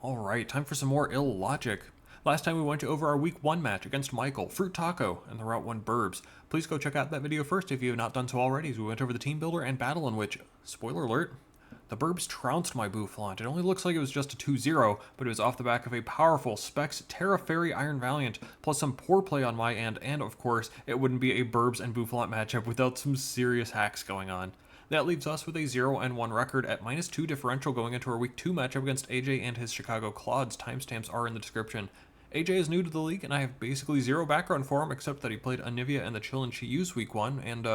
Alright, time for some more illogic. Last time we went over our week 1 match against Michael, Fruit Taco, and the Route 1 Burbs. Please go check out that video first if you have not done so already, as we went over the team builder and battle in which, spoiler alert, the Burbs trounced my Bouffalant. It only looks like it was just a 2-0, but it was off the back of a powerful Specs Terra Fairy Iron Valiant, plus some poor play on my end, and of course, it wouldn't be a Burbs and Bouffalant matchup without some serious hacks going on. That leaves us with a 0-1 record at -2 differential going into our week 2 matchup against AJ and his Chicago Clods. Timestamps are in the description. AJ is new to the league, and I have basically zero background for him, except that he played Anivia and the Chill and Chi-Yus week 1, and,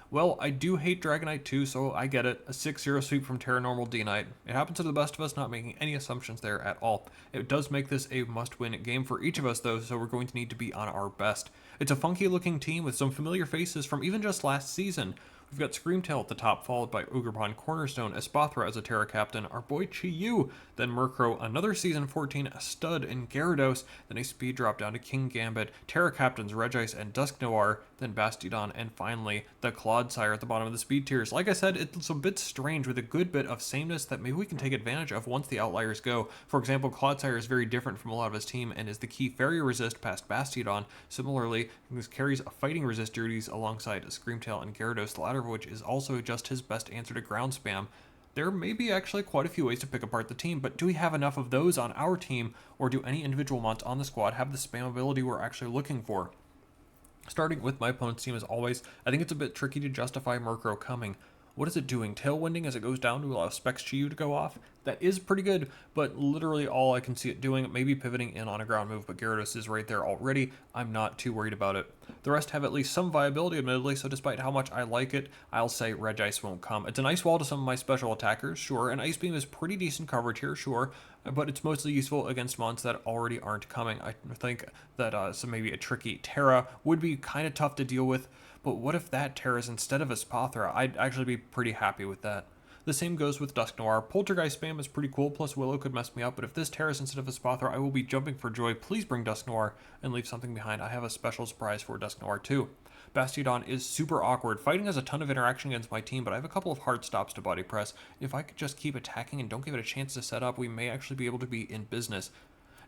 well, I do hate Dragonite too, so I get it. A 6-0 sweep from Terra Normal D-Knight. It happens to the best of us, not making any assumptions there at all. It does make this a must-win game for each of us, though, so we're going to need to be on our best. It's a funky-looking team with some familiar faces from even just last season. We've got Screamtail at the top, followed by Ogerpon, Cornerstone, Espathra as a Terra Captain, our boy Chi-Yu, then Murkrow, another Season 14 stud in Gyarados, then a speed drop down to King Gambit, Terra Captains Regice and Dusknoir, then Bastiodon, and finally the Clodsire at the bottom of the speed tiers. Like I said, it's a bit strange with a good bit of sameness that maybe we can take advantage of once the outliers go. For example, Clodsire is very different from a lot of his team and is the key Fairy Resist past Bastiodon. Similarly, this carries a Fighting Resist duties alongside Screamtail and Gyarados, the latter of which is also just his best answer to ground spam. There may be actually quite a few ways to pick apart the team, but do we have enough of those on our team, or do any individual mons on the squad have the spam ability we're actually looking for? Starting with my opponent's team as always, I think it's a bit tricky to justify Murkrow coming. What is it doing? Tailwinding as it goes down to allow Specs Chi-Yu to go off? That is pretty good, but literally all I can see it doing, maybe pivoting in on a ground move, but Gyarados is right there already. I'm not too worried about it. The rest have at least some viability, admittedly, so despite how much I like it, I'll say Regice won't come. It's a nice wall to some of my special attackers, sure, and Ice Beam is pretty decent coverage here, sure, but it's mostly useful against mons that already aren't coming. I think that so maybe a tricky Terra would be kind of tough to deal with, but what if that Terra is instead of Espathra? I'd actually be pretty happy with that. The same goes with Dusknoir. Poltergeist spam is pretty cool, plus Willow could mess me up, but if this Terra is instead of Espathra, I will be jumping for joy. Please bring Dusknoir and leave something behind. I have a special surprise for Dusknoir too. Bastiodon is super awkward. Fighting has a ton of interaction against my team, but I have a couple of hard stops to body press. If I could just keep attacking and don't give it a chance to set up, we may actually be able to be in business.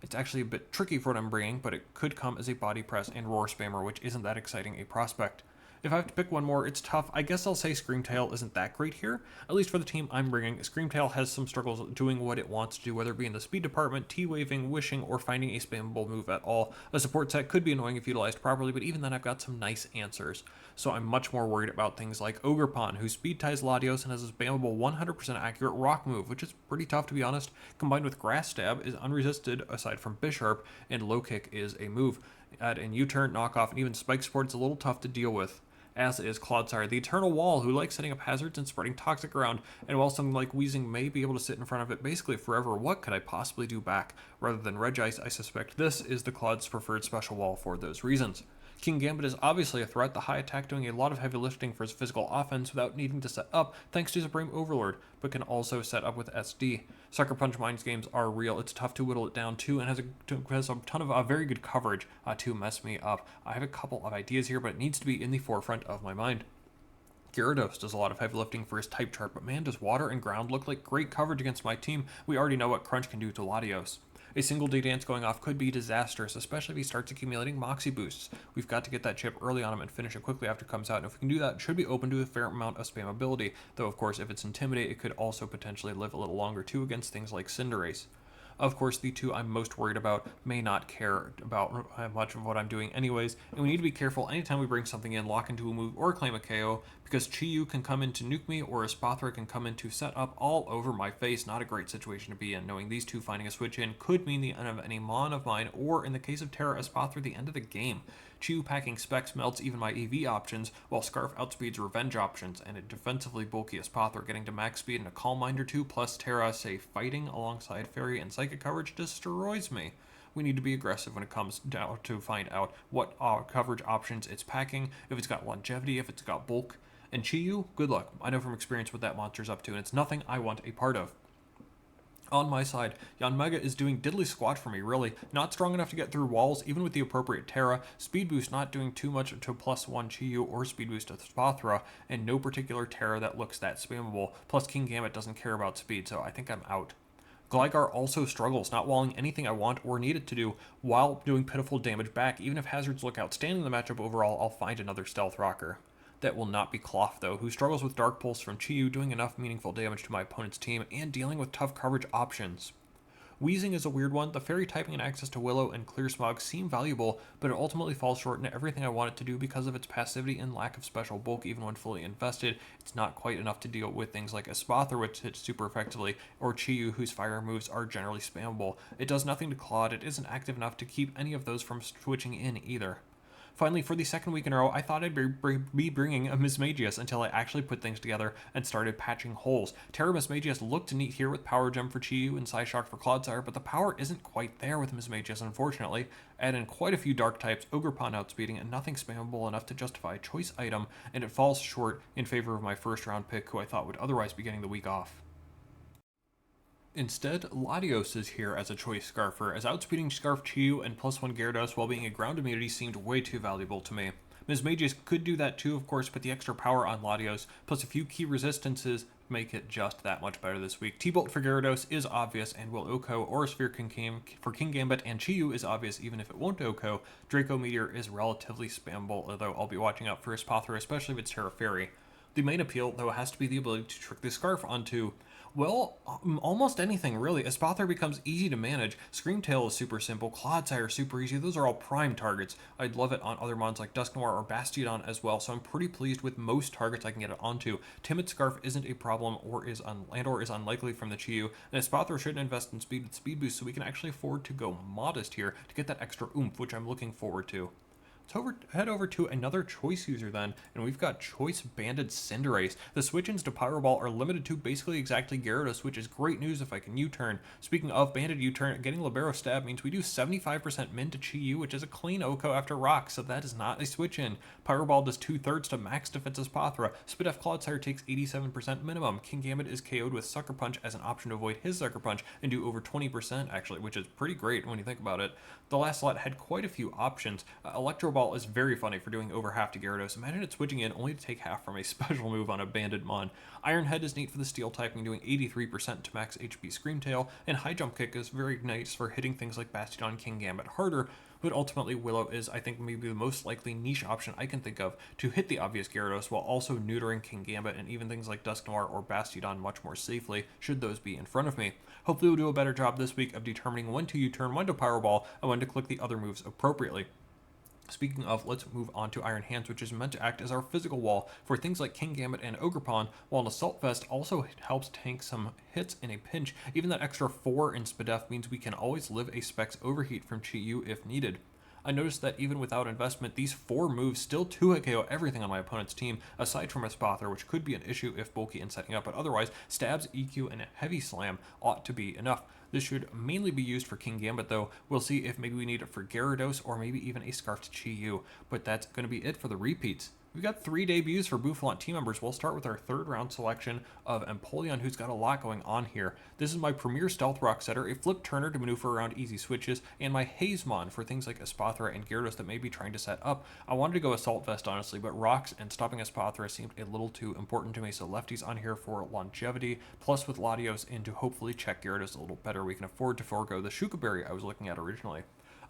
It's actually a bit tricky for what I'm bringing, but it could come as a body press and roar spammer, which isn't that exciting a prospect. If I have to pick one more, it's tough. I guess I'll say Screamtail isn't that great here, at least for the team I'm bringing. Screamtail has some struggles doing what it wants to do, whether it be in the speed department, T-waving, wishing, or finding a spammable move at all. A support set could be annoying if utilized properly, but even then I've got some nice answers. So I'm much more worried about things like Ogerpon, who speed ties Latios and has a spammable 100% accurate rock move, which is pretty tough to be honest. Combined with Grass Stab is unresisted aside from Bisharp, and Low Kick is a move. Add in U-turn, knockoff, and even Spike Support is a little tough to deal with. As is Clodsire, the Eternal Wall, who likes setting up hazards and spreading toxic around, and while something like Weezing may be able to sit in front of it basically forever, what could I possibly do back? Rather than Regice, I suspect this is the Clod's preferred special wall for those reasons. King Gambit is obviously a threat, the high attack doing a lot of heavy lifting for his physical offense without needing to set up thanks to Supreme Overlord, but can also set up with SD. Sucker Punch Minds games are real, it's tough to whittle it down too, and has a ton of very good coverage to mess me up. I have a couple of ideas here, but it needs to be in the forefront of my mind. Gyarados does a lot of heavy lifting for his type chart, but man, does water and ground look like great coverage against my team. We already know what Crunch can do to Latios. A single D-Dance going off could be disastrous, especially if he starts accumulating Moxie boosts. We've got to get that chip early on him and finish it quickly after it comes out, and if we can do that, it should be open to a fair amount of spammability, though of course if it's Intimidate, it could also potentially live a little longer too against things like Cinderace. Of course, the two I'm most worried about may not care about much of what I'm doing anyways, and we need to be careful anytime we bring something in, lock into a move, or claim a KO, because Chi-Yu can come in to nuke me, or Espathra can come in to set up all over my face. Not a great situation to be in, knowing these two finding a switch in could mean the end of any mon of mine, or in the case of Terra Espathra, the end of the game. Chi-Yu packing Specs melts even my EV options, while Scarf outspeeds Revenge options, and a defensively bulky Espathra getting to max speed and a Calm Mind or two, plus Terra, say, fighting alongside Fairy and Psychic coverage destroys me. We need to be aggressive when it comes down to find out what coverage options it's packing, if it's got longevity, if it's got bulk. And Chi-Yu, good luck. I know from experience what that monster's up to, and it's nothing I want a part of. On my side, Yanmega is doing diddly squat for me, really. Not strong enough to get through walls, even with the appropriate Terra. Speed boost not doing too much to +1 Chi-Yu or speed boost to Spathra, and no particular Terra that looks that spammable. Plus King Gambit doesn't care about speed, so I think I'm out. Gligar also struggles, not walling anything I want or need it to do, while doing pitiful damage back. Even if hazards look outstanding in the matchup overall, I'll find another Stealth Rocker. That will not be Cloth, though, who struggles with Dark Pulse from Chi-Yu, doing enough meaningful damage to my opponent's team, and dealing with tough coverage options. Wheezing is a weird one. The fairy typing and access to Willow and Clear Smog seem valuable, but it ultimately falls short in everything I want it to do because of its passivity and lack of special bulk. Even when fully invested, it's not quite enough to deal with things like Espathra, which hits super effectively, or Chi-Yu, whose fire moves are generally spammable. It does nothing to Claude. It isn't active enough to keep any of those from switching in either. Finally, for the second week in a row, I thought I'd be bringing a Mismagius until I actually put things together and started patching holes. Terra Mismagius looked neat here with Power Gem for Chi-Yu and Psyshock for Clodsire, but the power isn't quite there with Mismagius, unfortunately. Add in quite a few dark types, Ogerpon outspeeding, and nothing spammable enough to justify a choice item, and it falls short in favor of my first round pick, who I thought would otherwise be getting the week off. Instead, Latios is here as a choice Scarfer, as outspeeding Scarf Chi-Yu and +1 Gyarados while being a ground immunity seemed way too valuable to me. Mismagius could do that too, of course, but the extra power on Latios, plus a few key resistances, make it just that much better this week. T-Bolt for Gyarados is obvious and will OHKO. Aurasphere for King Gambit, and Chi-Yu is obvious even if it won't OHKO. Draco Meteor is relatively spammable, although I'll be watching out for Espathra, especially if it's Terra Fairy. The main appeal, though, has to be the ability to trick the Scarf onto, well, almost anything, really. Espathra becomes easy to manage. Screamtail is super simple. Clodsire is super easy. Those are all prime targets. I'd love it on other mons like Dusknoir or Bastiodon as well, so I'm pretty pleased with most targets I can get it onto. Timid Scarf isn't a problem or is unlikely from the Chi-Yu, and Espathra shouldn't invest in speed with speed boost, so we can actually afford to go modest here to get that extra oomph, which I'm looking forward to. Let's head over to another choice user then, and we've got Choice Banded Cinderace. The switch-ins to Pyro Ball are limited to basically exactly Gyarados, which is great news if I can U-turn. Speaking of Banded U-turn, getting Libero Stab means we do 75% min to Chi-Yu, which is a clean OHKO after Rock, so that is not a switch-in. Pyro Ball does 2/3 to max defense Espathra. Spidef Clodsire takes 87% minimum. King Gambit is KO'd with Sucker Punch as an option to avoid his Sucker Punch and do over 20% actually, which is pretty great when you think about it. The last slot had quite a few options. Electro Ball is very funny for doing over half to Gyarados. Imagine it switching in only to take half from a special move on a Banded Mon. Iron Head is neat for the Steel typing, doing 83% to max HP Screamtail, and High Jump Kick is very nice for hitting things like Bastiodon, King Gambit harder, but ultimately Willow is, I think, maybe the most likely niche option I can think of to hit the obvious Gyarados while also neutering King Gambit and even things like Dusknoir or Bastiodon much more safely, should those be in front of me. Hopefully we'll do a better job this week of determining when to U-turn, when to Pyro Ball, and when to click the other moves appropriately. Speaking of, let's move on to Iron Hands, which is meant to act as our physical wall for things like King Gambit and Ogerpon, while an Assault Vest also helps tank some hits in a pinch. Even that extra 4 in Spidef means we can always live a Specs Overheat from Chi-Yu if needed. I noticed that even without investment, these 4 moves still 2-hit KO everything on my opponent's team, aside from Espathra, which could be an issue if bulky and setting up, but otherwise, Stabs, EQ, and Heavy Slam ought to be enough. This should mainly be used for King Gambit, though. We'll see if maybe we need it for Gyarados or maybe even a Scarfed Chi-Yu, but that's going to be it for the repeats. We've got 3 debuts for Bouffalant team members. We'll start with our 3rd round selection of Empoleon, who's got a lot going on here. This is my premier Stealth Rock setter, a Flip Turner to maneuver around easy switches, and my Hazemon for things like Espathra and Gyarados that may be trying to set up. I wanted to go Assault Vest, honestly, but Rocks and stopping Espathra seemed a little too important to me, so Lefty's on here for longevity, plus with Latios in to hopefully check Gyarados a little better. We can afford to forego the Shuka Berry I was looking at originally.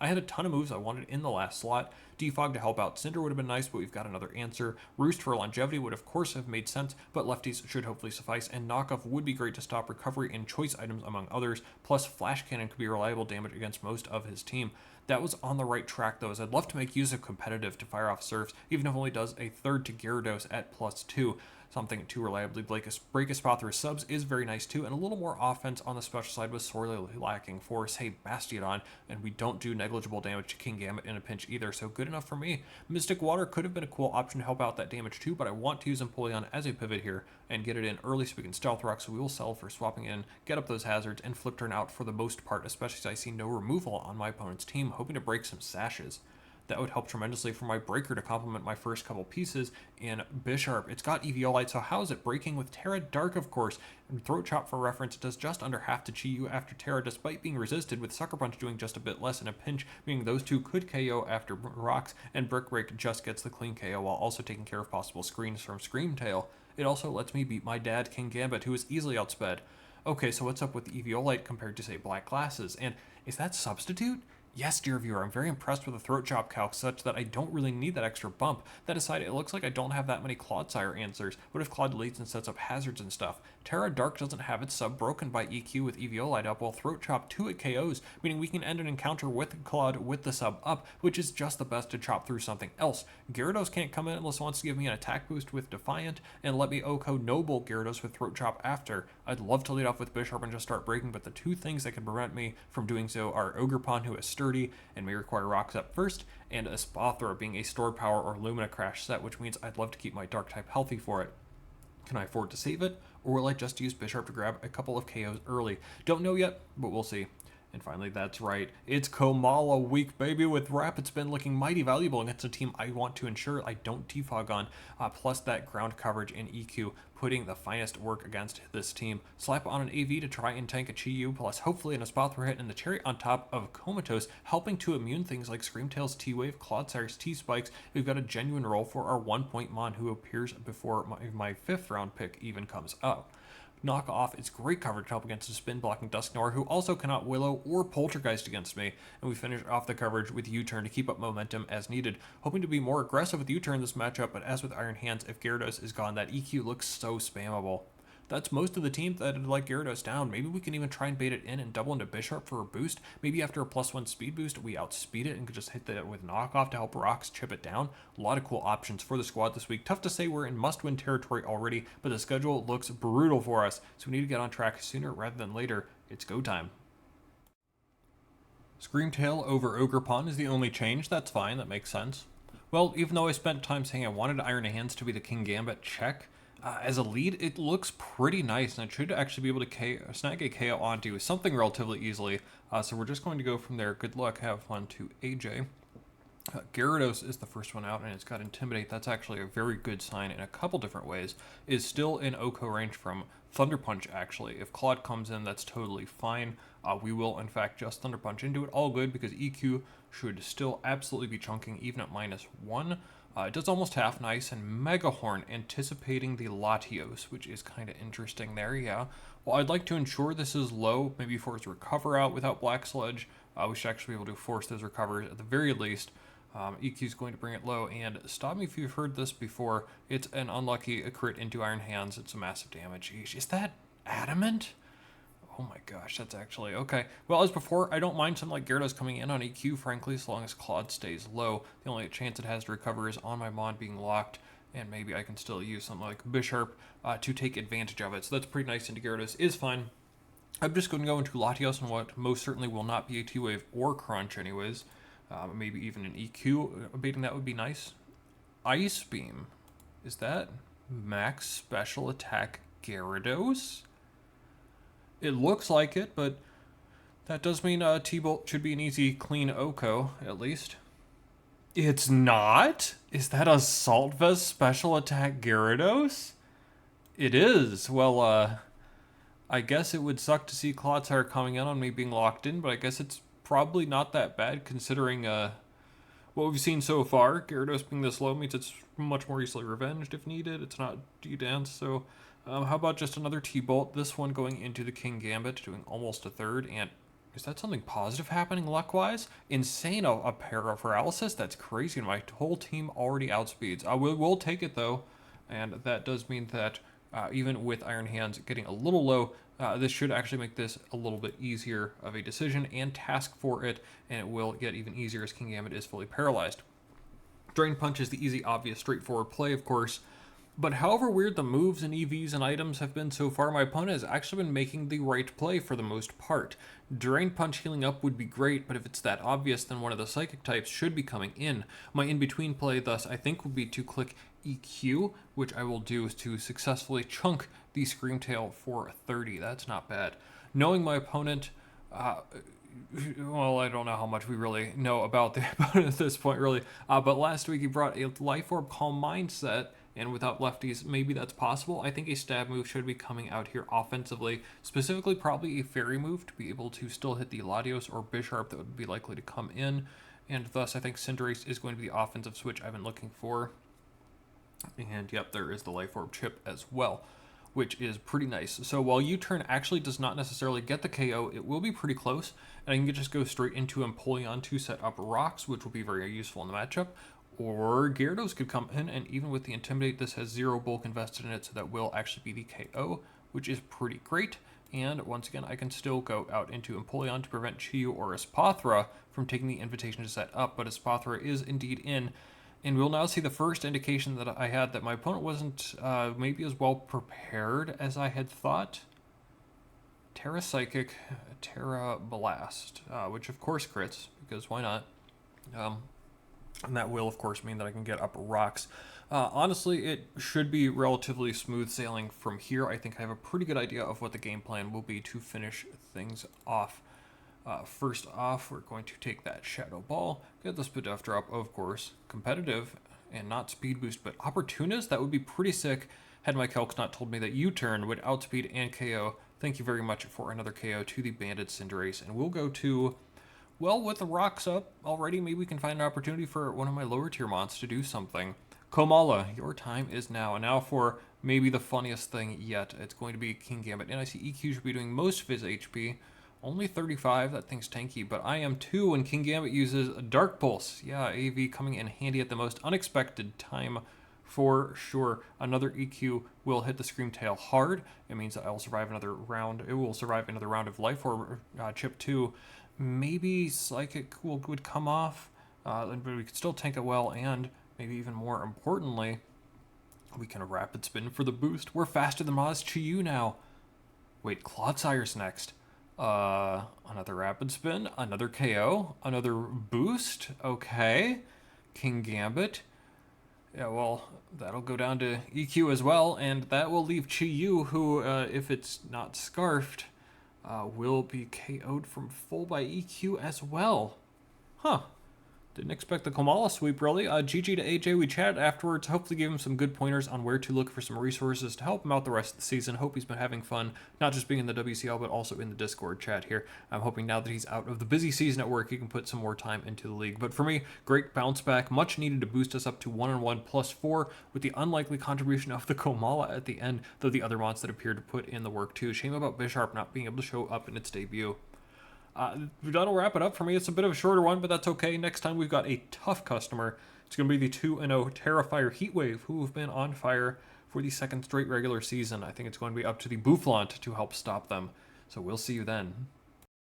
I had a ton of moves I wanted in the last slot. Defog to help out Cinder would have been nice, but we've got another answer. Roost for longevity would of course have made sense, but lefties should hopefully suffice, and Knockoff would be great to stop recovery and choice items among others, plus Flash Cannon could be reliable damage against most of his team. That was on the right track though, as I'd love to make use of competitive to fire off Surfs, even if it only does a 1/3 to Gyarados at +2. Something to reliably break Espathra's subs is very nice too, and a little more offense on the special side was sorely lacking for, say, Bastiodon, and we don't do negligible damage to King Gambit in a pinch either, so good enough for me. Mystic Water could have been a cool option to help out that damage too, but I want to use Empoleon as a pivot here and get it in early so we can Stealth Rock, so we will sell for swapping in, get up those hazards, and Flip Turn out for the most part, especially as I see no removal on my opponent's team, hoping to break some sashes. That would help tremendously for my Breaker to complement my first couple pieces in Bisharp. It's got Eviolite, so how is it breaking with Terra Dark, of course? And Throat Chop, for reference, does just under half to Chi-Yu after Terra, despite being resisted, with Sucker Punch doing just a bit less in a pinch, meaning those two could KO after Rocks, and Brick Break just gets the clean KO while also taking care of possible screens from Screamtail. It also lets me beat my dad, King Gambit, who is easily outsped. Okay, so what's up with Eviolite compared to, say, Black Glasses? And is that Substitute? Yes, dear viewer, I'm very impressed with the throat chop calc such that I don't really need that extra bump. That aside, it looks like I don't have that many Clodsire answers. What if Clod deletes and sets up hazards and stuff? Terra Dark doesn't have its sub broken by EQ with Eviolite up, while throat chop 2 it KOs, meaning we can end an encounter with Clod with the sub up, which is just the best to chop through something else. Gyarados can't come in unless it wants to give me an attack boost with Defiant, and let me Oko Noble Gyarados with throat chop after. I'd love to lead off with Bisharp and just start breaking, but the two things that can prevent me from doing so are Ogerpon, who is sturdy and may require rocks up first, and a Spathra being a Stored Power or Lumina Crash set, which means I'd love to keep my Dark type healthy for it. Can I afford to save it, or will I just use Bisharp to grab a couple of KOs early? Don't know yet, but we'll see. And finally, that's right, it's Komala week, baby. With Rapid Spin looking mighty valuable against a team I want to ensure I don't defog on, plus that ground coverage and EQ, putting the finest work against this team. Slap on an AV to try and tank a Chi-Yu, plus hopefully an Espathra hit, and the cherry on top of Comatose, helping to immune things like Screamtail's T-Wave, Clodsire's T-Spikes. We've got a genuine role for our 1-point Mon, who appears before my 5th round pick even comes up. Knock off its great coverage to help against the spin blocking Dusknoir, who also cannot Willow or Poltergeist against me, and we finish off the coverage with U-turn to keep up momentum as needed. Hoping to be more aggressive with U-turn this matchup, but as with Iron Hands, if Gyarados is gone, that EQ looks so spammable. That's most of the team that like Gyarados down. Maybe we can even try and bait it in and double into Bisharp for a boost. Maybe after a +1 speed boost, we outspeed it and could just hit that with knockoff to help Rocks chip it down. A lot of cool options for the squad this week. Tough to say we're in must-win territory already, but the schedule looks brutal for us, so we need to get on track sooner rather than later. It's go time. Screamtail over Ogerpon is the only change. That's fine, that makes sense. Well, even though I spent time saying I wanted Iron Hands to be the King Gambit, check. As a lead, it looks pretty nice, and it should actually be able to snag a KO onto something relatively easily. So we're just going to go from there. Good luck, have fun to AJ. Gyarados is the first one out, and it's got Intimidate. That's actually a very good sign in a couple different ways. Is still in Oko range from Thunder Punch, actually. If Claude comes in, that's totally fine. We will, in fact, just Thunder Punch into it. All good, because EQ should still absolutely be chunking, even at -1. It does almost half nice, and Mega Horn anticipating the Latios, which is kind of interesting there, yeah. Well, I'd like to ensure this is low, maybe force recover out without Black Sludge. We should actually be able to force those recovers at the very least. EQ is going to bring it low, and stop me if you've heard this before. It's an unlucky crit into Iron Hands. It's a massive damage. Eesh, is that Adamant? Oh my gosh, that's actually okay. Well, as before, I don't mind something like Gyarados coming in on EQ, frankly, as long as Claude stays low. The only chance it has to recover is on my Mon being locked, and maybe I can still use something like Bisharp to take advantage of it. So that's pretty nice into Gyarados is fine. I'm just going to go into Latios on what most certainly will not be a T-Wave or Crunch anyways. Maybe even an EQ. Abating that would be nice. Ice Beam. Is that max special attack Gyarados? It looks like it, but that does mean T-Bolt should be an easy, clean Oko, at least. It's not? Is that Assault Vest special attack Gyarados? It is. Well, I guess it would suck to see Clodsire coming in on me being locked in, but I guess it's probably not that bad considering what we've seen so far. Gyarados being this low means it's much more easily revenged if needed. It's not D-Dance, so how about just another T-Bolt? This one going into the King Gambit, doing almost a third, and is that something positive happening luck-wise? Insane, a pair of paralysis? That's crazy, and my whole team already outspeeds. We'll take it, though, and that does mean that even with Iron Hands getting a little low, this should actually make this a little bit easier of a decision and task for it, and it will get even easier as King Gambit is fully paralyzed. Drain Punch is the easy, obvious, straightforward play, of course, but however weird the moves and EVs and items have been so far, my opponent has actually been making the right play for the most part. Drain Punch healing up would be great, but if it's that obvious, then one of the Psychic types should be coming in. My in-between play, thus, I think would be to click EQ, which I will do to successfully chunk the Screamtail for 30. That's not bad. Knowing my opponent, well, I don't know how much we really know about the opponent at this point, really, but last week he brought a Life Orb Calm Mindset, and without lefties, maybe that's possible. I think a stab move should be coming out here offensively, specifically probably a fairy move to be able to still hit the Latios or Bisharp that would be likely to come in, and thus I think Cinderace is going to be the offensive switch I've been looking for. And yep, there is the Life Orb chip as well. which is pretty nice. So while U-turn actually does not necessarily get the KO, it will be pretty close, and I can just go straight into Empoleon to set up rocks, which will be very useful in the matchup. Or Gyarados could come in, and even with the Intimidate, this has 0 bulk invested in it, so that will actually be the KO, which is pretty great. And once again, I can still go out into Empoleon to prevent Chiyu or Espathra from taking the invitation to set up, but Espathra is indeed in. And we'll now see the first indication that I had that my opponent wasn't maybe as well prepared as I had thought. Terra Psychic, Terra Blast, which of course crits, because why not? And that will, of course, mean that I can get up rocks. Honestly, it should be relatively smooth sailing from here. I think I have a pretty good idea of what the game plan will be to finish things off. First off, we're going to take that Shadow Ball, get the Spadef drop, of course, competitive, and not speed boost, but Opportunist, that would be pretty sick had my calcs not told me that U-turn would outspeed and KO. Thank you very much for another KO to the Banded Cinderace, and we'll go to... Well, with the rocks up already, maybe we can find an opportunity for one of my lower tier mons to do something. Komala, your time is now. And now for maybe the funniest thing yet. It's going to be King Gambit. And I see EQ should be doing most of his HP. Only 35, that thing's tanky, but I am too when King Gambit uses Dark Pulse. Yeah, AV coming in handy at the most unexpected time for sure. Another EQ will hit the Scream Tail hard. It means that I will survive another round. It will survive another round of Life Orb Chip 2. Maybe Psychic would come off, but we could still tank it well, and maybe even more importantly, we can Rapid Spin for the boost. We're faster than Maz Chiyu now. Wait, Clodsire's next. Another Rapid Spin, another KO, another boost. Okay, King Gambit. Yeah, well, that'll go down to EQ as well, and that will leave Chiyu, who, if it's not Scarfed, will be KO'd from full by EQ as well. Huh. Didn't expect the Komala sweep, really. GG to AJ. We chatted afterwards. Hopefully gave him some good pointers on where to look for some resources to help him out the rest of the season. Hope he's been having fun, not just being in the WCL, but also in the Discord chat here. I'm hoping now that he's out of the busy season at work, he can put some more time into the league. But for me, great bounce back. Much needed to boost us up to 1-on-1 +4 with the unlikely contribution of the Komala at the end, though the other mods that appeared to put in the work too. Shame about Bisharp not being able to show up in its debut. That'll wrap it up for me. It's a bit of a shorter one, but that's okay. Next time we've got a tough customer. It's going to be the 2-0 Terrifier Heatwave, who have been on fire for the second straight regular season. I think it's going to be up to the Bouffalant to help stop them. So we'll see you then.